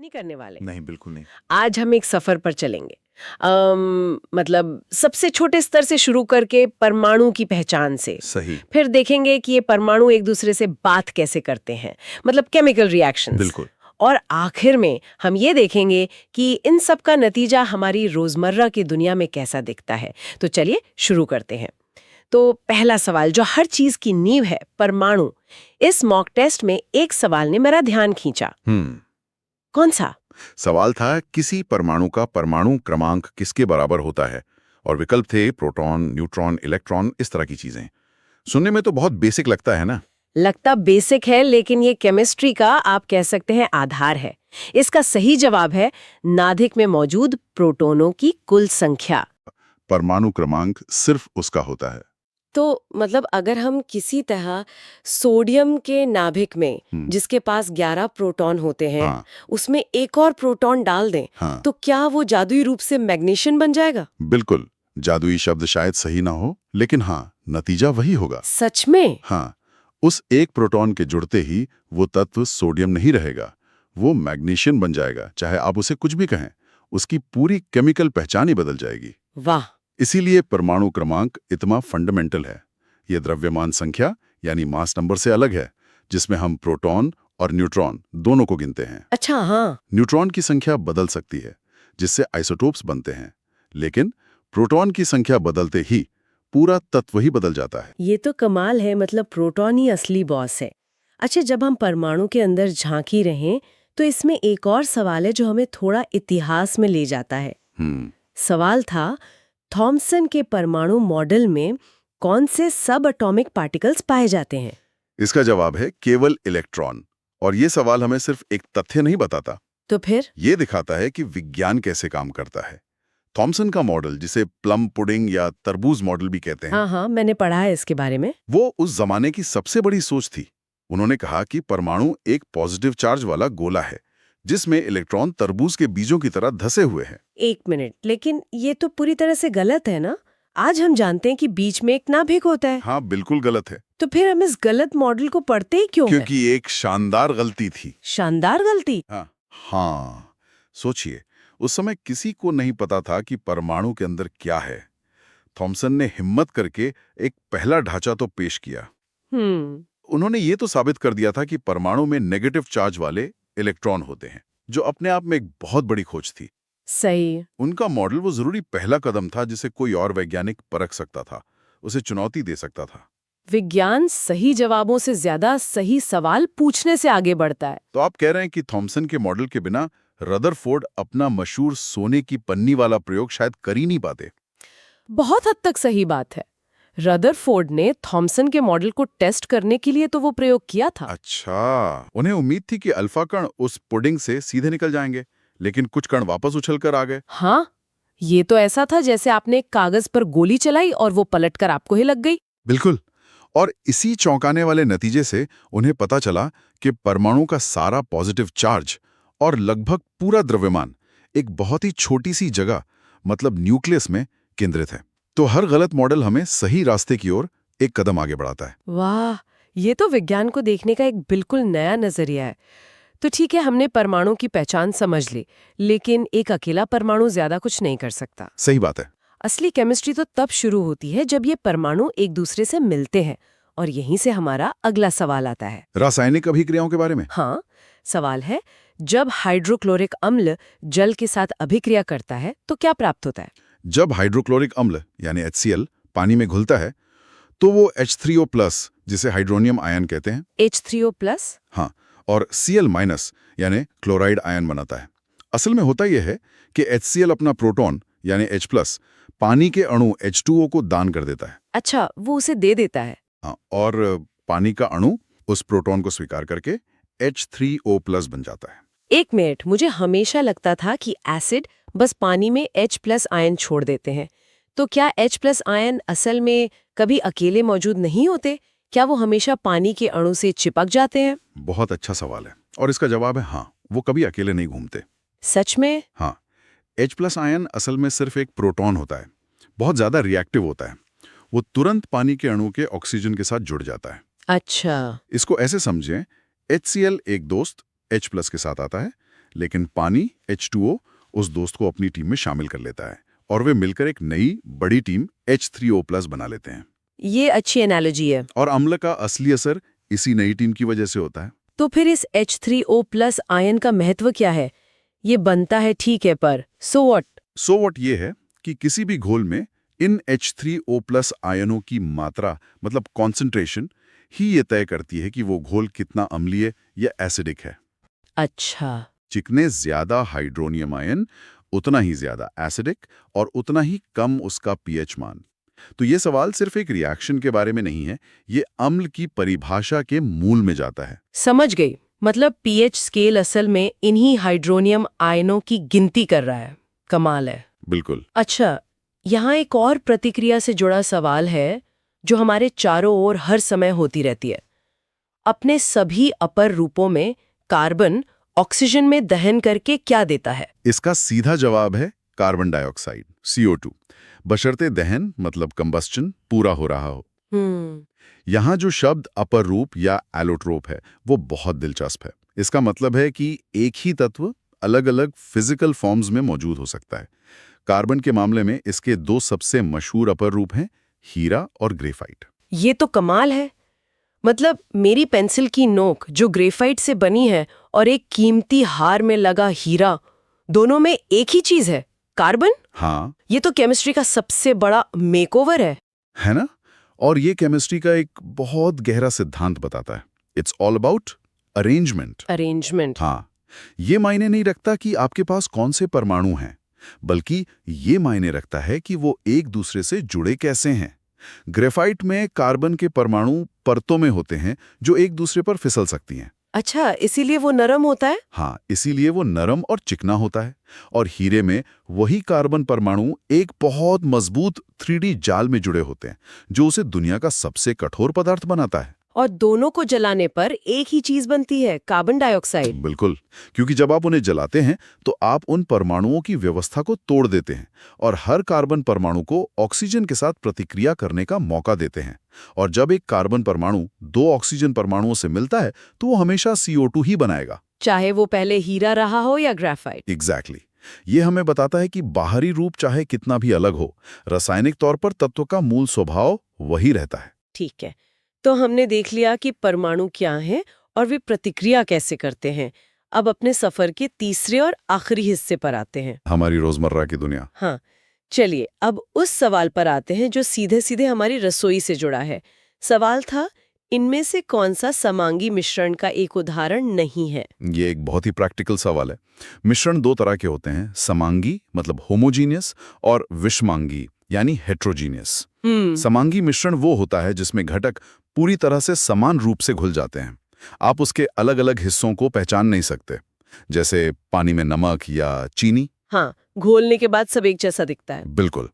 नहीं करने वाले। नहीं, बिल्कुल नहीं। आज हम एक सफर पर चलेंगे। मतलब सबसे छोटे स्तर से शुरू करके परमाणु की पहचान से। सही। फिर देखेंगे कि ये परमाणु एक दूसरे से बात कैसे करते हैं, मतलब केमिकल रिएक्शंस। बिल्कुल। और आखिर में हम ये देखेंगे कि इन सब का नतीजा हमारी रोजमर्रा की दुनिया में कैसा दिखता है। तो चलिए शुरू करते हैं। तो पहला सवाल जो हर चीज की नींव है, परमाणु। इस मॉक टेस्ट में एक सवाल ने मेरा ध्यान खींचा। कौन सा? सवाल था किसी परमाणु का परमाणु क्रमांक किसके बराबर होता है, और विकल्प थे प्रोटॉन, न्यूट्रॉन, इलेक्ट्रॉन, इस तरह की चीजें। सुनने में तो बहुत बेसिक लगता है ना। लगता बेसिक है, लेकिन ये केमिस्ट्री का आप कह सकते हैं आधार है। इसका सही जवाब है नाभिक में मौजूद प्रोटॉनों की कुल संख्या। परमाणु क्रमांक सिर्फ उसका होता है। तो मतलब अगर हम किसी तरह सोडियम के नाभिक में जिसके पास 11 प्रोटॉन होते हैं, हाँ। उसमें एक और प्रोटॉन डाल दें, हाँ। तो क्या वो जादुई रूप से मैग्नीशियन बन जाएगा? बिल्कुल। जादुई शब्द शायद सही ना हो, लेकिन हाँ, नतीजा वही होगा। सच में? हाँ, उस एक प्रोटॉन के जुड़ते ही वो तत्व सोडियम नहीं रहेगा, वो मैग्नीशियन बन जाएगा। चाहे आप उसे कुछ भी कहें, उसकी पूरी केमिकल पहचान ही बदल जाएगी। वाह। इसीलिए परमाणु क्रमांक इतना फंडामेंटल है। ये द्रव्यमान संख्या यानी मास नंबर से अलग है, जिसमें हम प्रोटॉन और न्यूट्रॉन दोनों को गिनते हैं। अच्छा, हाँ। न्यूट्रॉन की संख्या बदल सकती है, जिससे आइसोटोप्स बनते हैं, लेकिन प्रोटॉन की संख्या बदलते ही पूरा तत्व ही बदल जाता है। ये तो कमाल है, मतलब प्रोटॉन ही असली बॉस है। अच्छा, जब हम परमाणु के अंदर झांकी रहें, तो इसमें एक और सवाल है जो हमें थोड़ा इतिहास में ले जाता है। सवाल था, थॉमसन के परमाणु मॉडल में कौन से सब एटॉमिक पार्टिकल्स पाए जाते हैं? इसका जवाब है केवल इलेक्ट्रॉन। और ये सवाल हमें सिर्फ एक तथ्य नहीं बताता, तो फिर ये दिखाता है कि विज्ञान कैसे काम करता है। थॉमसन का मॉडल, जिसे प्लम पुडिंग या तरबूज मॉडल भी कहते हैं, हाँ, मैंने पढ़ा है इसके बारे में। वो उस जमाने की सबसे बड़ी सोच थी। उन्होंने कहा कि परमाणु एक पॉजिटिव चार्ज वाला गोला है, जिसमें इलेक्ट्रॉन तरबूज के बीजों की तरह धसे हुए हैं। एक मिनट, लेकिन ये तो पूरी तरह से गलत है ना? आज हम जानते हैं कि बीच में एक नाभिक होता है। हाँ, बिल्कुल गलत है। तो फिर हम इस गलत मॉडल को पढ़ते ही क्यों हैं? क्योंकि एक शानदार गलती थी। शानदार गलती? हाँ, सोचिए, उस समय किसी को नहीं पता था कि परमाणु के अंदर क्या है। थॉमसन ने हिम्मत करके एक पहला ढांचा तो पेश किया। उन्होंने ये तो साबित कर दिया था कि परमाणु में नेगेटिव चार्ज वाले इलेक्ट्रॉन होते हैं, जो अपने आप में एक बहुत बड़ी खोज थी। सही। उनका मॉडल वो जरूरी पहला कदम था जिसे कोई और वैज्ञानिक परख सकता था, उसे चुनौती दे सकता था। विज्ञान सही जवाबों से ज्यादा सही सवाल पूछने से आगे बढ़ता है। तो आप कह रहे हैं कि थॉमसन के मॉडल के बिना रदरफोर्ड अपना मशहूर सोने की पन्नी वाला प्रयोग शायद कर ही नहीं पाते। बहुत हद तक सही बात है। रदरफोर्ड ने थॉमसन के मॉडल को टेस्ट करने के लिए तो वो प्रयोग किया था। अच्छा, उन्हें उम्मीद थी कि अल्फा कण उस पुडिंग से सीधे निकल जाएंगे, लेकिन कुछ कण वापस उछलकर आ गए। हाँ, ये तो ऐसा था जैसे आपने कागज पर गोली चलाई और वो पलटकर आपको ही लग गई। बिल्कुल। और इसी चौंकाने वाले नतीजे से उन्हें पता चला कि परमाणु का सारा पॉजिटिव चार्ज और लगभग पूरा द्रव्यमान एक बहुत ही छोटी सी जगह, मतलब न्यूक्लियस में केंद्रित है। तो हर गलत मॉडल हमें सही रास्ते की ओर एक कदम आगे बढ़ाता है। वाह, ये तो विज्ञान को देखने का एक बिल्कुल नया नजरिया है। तो ठीक है, हमने परमाणु की पहचान समझ ली, लेकिन एक अकेला परमाणु ज्यादा कुछ नहीं कर सकता। सही बात है। असली केमिस्ट्री तो तब शुरू होती है जब ये परमाणु एक दूसरे से मिलते हैं, और यहीं से हमारा अगला सवाल आता है। रासायनिक अभिक्रियाओं के बारे में। हाँ, सवाल है, जब हाइड्रोक्लोरिक अम्ल जल के साथ अभिक्रिया करता है तो क्या प्राप्त होता है? जब हाइड्रोक्लोरिक अम्ल यानी HCl पानी में घुलता है, तो वो H3O+, जिसे हाइड्रोनियम आयन कहते हैं, H3O+? हाँ, और Cl- यानी क्लोराइड आयन बनाता है। असल में होता यह है कि HCl अपना प्रोटॉन यानी H+ पानी के अणु H2O को दान कर देता है। अच्छा, वो उसे दे देता है। हाँ, और पानी का अणु उस प्रोटॉन को स्वीकार करके H3O+ बन जाता है। एक मिनट, मुझे हमेशा लगता था कि एसिड बस पानी में H+ आयन छोड़ देते हैं। तो क्या H+ आयन असल में कभी अकेले मौजूद नहीं होते? क्या वो हमेशा पानी के अणु से चिपक जाते हैं? बहुत अच्छा सवाल है, और इसका जवाब है हाँ, वो कभी अकेले नहीं घूमते। सच में? हाँ, H+ आयन असल में सिर्फ एक प्रोटॉन होता है, बहुत ज्यादा रिएक्टिव होता है। वो तुरंत पानी के अणु के ऑक्सीजन के साथ जुड़ जाता है। अच्छा। इसको ऐसे समझें, HCl एक दोस्त H+ के साथ आता है, लेकिन पानी H2O उस दोस्त को अपनी टीम में शामिल कर लेता है और वे मिलकर एक नई बड़ी टीम H3O+ बना लेते हैं। ये अच्छी एनालॉजी है। और अम्ल का असली असर इसी नई टीम की वजह से होता है। तो फिर इस H3O+ आयन का महत्व क्या है? ये बनता है ठीक है, पर सो व्हाट? ये है कि किसी भी घोल में इन H3O+ आयनों की मात्रा मतलब कॉन्सेंट्रेशन ही ये तय करती है कि वो घोल कितना अम्लीय या एसिडिक है। अच्छा। जितने ज्यादा हाइड्रोनियम आयन उतना ही ज्यादा एसिडिक और उतना ही कम उसका पीएच मान। तो ये सवाल सिर्फ एक रिएक्शन के बारे में नहीं है, ये अम्ल की परिभाषा के मूल में जाता है। समझ गई। मतलब पीएच स्केल असल में इन्हीं हाइड्रोनियम आयनों की गिनती कर रहा है। कमाल है। बिल्कुल। अच्छा, यहाँ एक और प्रतिक्रिया से जुड़ा सवाल है जो हमारे चारों ओर हर समय होती रहती है। अपने सभी अपर रूपों में कार्बन ऑक्सीजन में दहन करके क्या देता है? इसका सीधा जवाब है कार्बन डाइऑक्साइड, CO2, बशर्ते दहन मतलब कंबस्टन पूरा हो रहा हो। यहाँ जो शब्द अपर रूप या एलोट्रोप है वो बहुत दिलचस्प है। इसका मतलब है कि एक ही तत्व अलग अलग फिजिकल फॉर्म्स में मौजूद हो सकता है। कार्बन के मामले में इसके दो सबसे मशहूर अपर रूप हैं, हीरा और ग्रेफाइट। ये तो कमाल है। मतलब मेरी पेंसिल की नोक जो ग्रेफाइट से बनी है और एक कीमती हार में लगा हीरा, दोनों में एक ही चीज है, कार्बन। हाँ, ये तो केमिस्ट्री का सबसे बड़ा मेकओवर है ना? और ये केमिस्ट्री का एक बहुत गहरा सिद्धांत बताता है। It's all about arrangement. हाँ, ये मायने नहीं रखता कि आपके पास कौन से परमाणु हैं, बल्कि ये मायने रखता है कि वो एक दूसरे से जुड़े कैसे हैं। ग्रेफाइट में कार्बन के परमाणु परतों में होते हैं जो एक दूसरे पर फिसल सकती हैं। अच्छा, इसीलिए वो नरम होता है? हाँ, इसीलिए वो नरम और चिकना होता है। और हीरे में वही कार्बन परमाणु एक बहुत मजबूत 3D जाल में जुड़े होते हैं जो उसे दुनिया का सबसे कठोर पदार्थ बनाता है। और दोनों को जलाने पर एक ही चीज बनती है, कार्बन डाइऑक्साइड। बिल्कुल, क्योंकि जब आप उन्हें जलाते हैं तो आप उन परमाणुओं की व्यवस्था को तोड़ देते हैं और हर कार्बन परमाणु को ऑक्सीजन के साथ प्रतिक्रिया करने का मौका देते हैं। और जब एक कार्बन परमाणु दो ऑक्सीजन परमाणुओं से मिलता है तो वो हमेशा CO2 ही बनाएगा, चाहे वो पहले हीरा रहा हो या ग्रेफाइट। एग्जैक्टली। ये हमें बताता है कि बाहरी रूप चाहे कितना भी अलग हो, रासायनिक तौर पर तत्व का मूल स्वभाव वही रहता है। ठीक है, तो हमने देख लिया कि परमाणु क्या हैं और वे प्रतिक्रिया कैसे करते हैं। अब अपने सफर के तीसरे और आखिरी हिस्से पर आते हैं, हमारी रोजमर्रा की दुनिया। हाँ, चलिए अब उस सवाल पर आते हैं जो सीधे सीधे हमारी रसोई से जुड़ा है। सवाल था, इनमें से कौन सा समांगी मिश्रण का एक उदाहरण नहीं है? ये एक बहुत ही प्रैक्टिकल सवाल है। मिश्रण दो तरह के होते हैं, समांगी मतलब होमोजीनियस और विषमांगी यानी हेट्रोजीनियस। समांगी मिश्रण वो होता है जिसमें घटक पूरी तरह से समान रूप से घुल जाते हैं। आप उसके अलग अलग हिस्सों को पहचान नहीं सकते, जैसे पानी में नमक या चीनी। हाँ, घोलने के बाद सब एक जैसा दिखता है। बिल्कुल,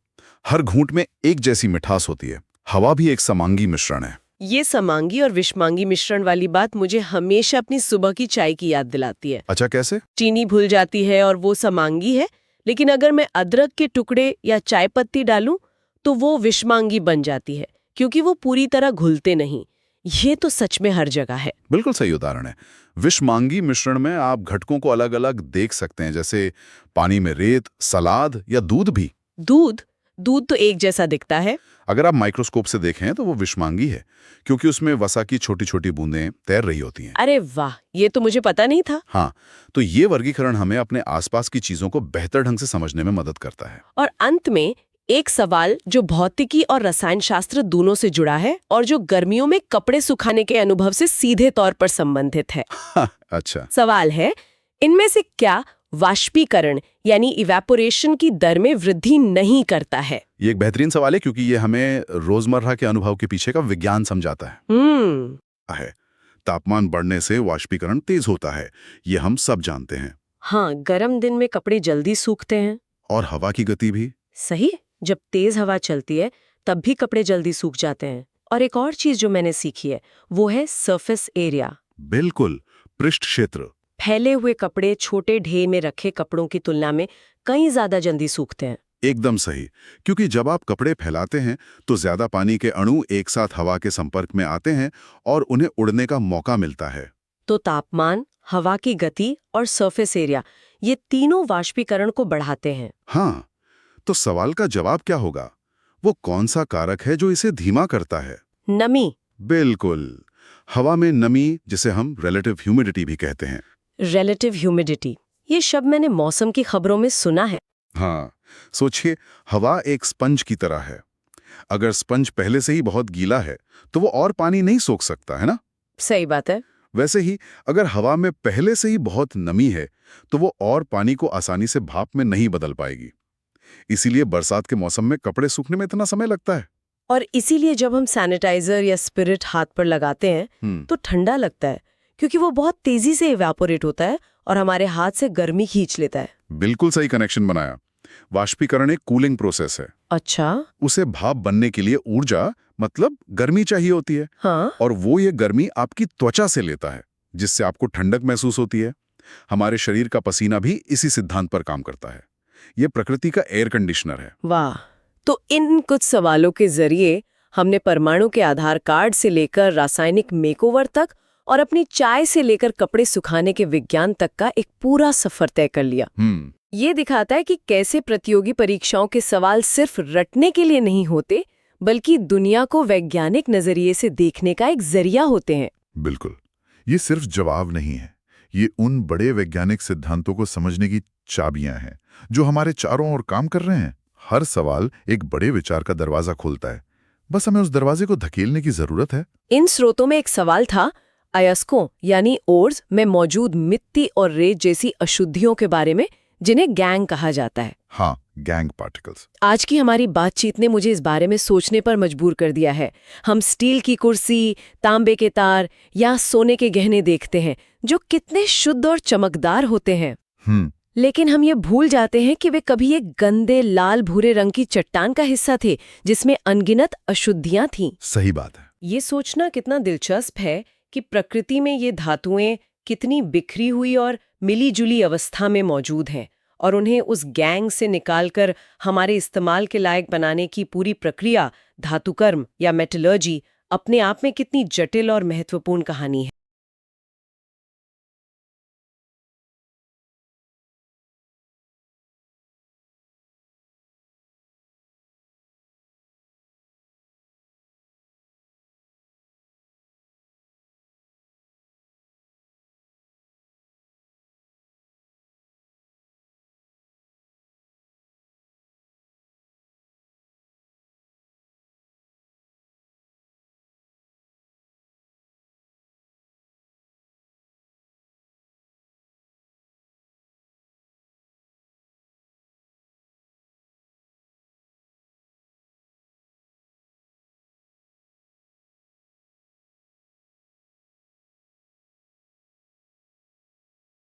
हर घूंट में एक जैसी मिठास होती है। हवा भी एक समांगी मिश्रण है। ये समांगी और विषमांगी मिश्रण वाली बात मुझे हमेशा अपनी सुबह की चाय की याद दिलाती है। अच्छा, कैसे? चीनी भूल जाती है और वो समांगी है, लेकिन अगर मैं अदरक के टुकड़े या चाय पत्ती डालूं तो वो विषमांगी बन जाती है, क्योंकि वो पूरी तरह घुलते नहीं। ये तो सच में हर जगह है। बिल्कुल सही उदाहरण है। विषमांगी मिश्रण में आप घटकों को अलग अलग देख सकते हैं, जैसे पानी में रेत, सलाद या दूध भी। दूध तो एक जैसा दिखता है। अगर आप माइक्रोस्कोप से देखें तो वो विषमांगी है, क्योंकि उसमें वसा की छोटी छोटी बूंदें तैर रही होती हैं। अरे वाह, ये तो मुझे पता नहीं था। हाँ, तो ये वर्गीकरण हमें अपने आसपास की चीजों को बेहतर ढंग से समझने में मदद करता है। और अंत में एक सवाल जो भौतिकी और रसायन शास्त्र दोनों से जुड़ा है और जो गर्मियों में कपड़े सुखाने के अनुभव से सीधे तौर पर संबंधित है। अच्छा। सवाल है, इनमें से क्या वाष्पीकरण यानी इवेपोरेशन की दर में वृद्धि नहीं करता है? ये एक बेहतरीन सवाल है, क्योंकि ये हमें रोजमर्रा के अनुभव के पीछे का विज्ञान समझाता है। तापमान बढ़ने से वाष्पीकरण तेज होता है, ये हम सब जानते हैं। हाँ, गर्म दिन में कपड़े जल्दी सूखते हैं। और हवा की गति भी। सही, जब तेज हवा चलती है तब भी कपड़े जल्दी सूख जाते हैं। और एक और चीज जो मैंने सीखी है वो है सरफेस एरिया। बिल्कुल, पृष्ठ क्षेत्र। फैले हुए कपड़े छोटे ढेर में रखे कपड़ों की तुलना में कहीं ज्यादा जल्दी सूखते हैं। एकदम सही, क्योंकि जब आप कपड़े फैलाते हैं तो ज्यादा पानी के अणु एक साथ हवा के संपर्क में आते हैं और उन्हें उड़ने का मौका मिलता है। तो तापमान, हवा की गति और सरफेस एरिया, ये तीनों वाष्पीकरण को बढ़ाते हैं। हाँ, तो सवाल का जवाब क्या होगा? वो कौन सा कारक है जो इसे धीमा करता है? नमी। बिल्कुल, हवा में नमी, जिसे हम रिलेटिव ह्यूमिडिटी भी कहते हैं। रिलेटिव ह्यूमिडिटी, ये शब्द मैंने मौसम की खबरों में सुना है। हाँ, सोचिए, हवा एक स्पंज की तरह है। अगर स्पंज पहले से ही बहुत गीला है तो वो और पानी नहीं सोख सकता, है ना? सही बात है। वैसे ही अगर हवा में पहले से ही बहुत नमी है तो वो और पानी को आसानी से भाप में नहीं बदल पाएगी। इसीलिए बरसात के मौसम में कपड़े सूखने में इतना समय लगता है। और इसीलिए जब हम सैनिटाइजर या स्पिरिट हाथ पर लगाते हैं तो ठंडा लगता है, क्योंकि वो बहुत तेजी से इवेपोरेट होता है और हमारे हाथ से गर्मी खींच लेता है। बिल्कुल सही कनेक्शन बनाया। वाष्पीकरण एक कूलिंग प्रोसेस है। अच्छा। उसे भाप बनने के लिए ऊर्जा, मतलब गर्मी चाहिए होती है। हाँ। और वो ये गर्मी आपकी त्वचा से लेता है, जिससे आपको ठंडक महसूस होती है। हमारे शरीर का पसीना भी इसी सिद्धांत पर काम करता है। ये प्रकृति का एयर कंडीशनर है। वाह। तो इन कुछ सवालों के जरिए हमने परमाणु के आधार कार्ड से लेकर रासायनिक मेकओवर तक और अपनी चाय से लेकर कपड़े सुखाने के विज्ञान तक का एक पूरा सफर तय कर लिया। ये दिखाता है कि कैसे प्रतियोगी परीक्षाओं के सवाल सिर्फ रटने के लिए नहीं होते, बल्कि दुनिया को वैज्ञानिक नजरिए से देखने का एक जरिया होते हैं। बिल्कुल, ये सिर्फ जवाब नहीं है, ये उन बड़े वैज्ञानिक सिद्धांतों को समझने की चाबियां हैं जो हमारे चारों ओर काम कर रहे हैं। हर सवाल एक बड़े विचार का दरवाजा खोलता है, बस हमें उस दरवाजे को धकेलने की जरूरत है। इन स्रोतों में एक सवाल था अयस्कों यानी ओर्स में मौजूद मिट्टी और रेत जैसी अशुद्धियों के बारे में, जिन्हें गैंग कहा जाता है। हाँ, गैंग पार्टिकल्स। आज की हमारी बातचीत ने मुझे इस बारे में सोचने पर मजबूर कर दिया है। हम स्टील की कुर्सी, तांबे के तार या सोने के गहने देखते हैं जो कितने शुद्ध और चमकदार होते हैं, लेकिन हम ये भूल जाते हैं कि वे कभी एक गंदे लाल भूरे रंग की चट्टान का हिस्सा थे जिसमें अनगिनत अशुद्धियां थीं। सही बात है। ये सोचना कितना दिलचस्प है कि प्रकृति में ये धातुएं कितनी बिखरी हुई और मिली-जुली अवस्था में मौजूद हैं, और उन्हें उस गैंग से निकालकर हमारे इस्तेमाल के लायक बनाने की पूरी प्रक्रिया, धातुकर्म या मेटलर्जी, अपने आप में कितनी जटिल और महत्वपूर्ण कहानी है।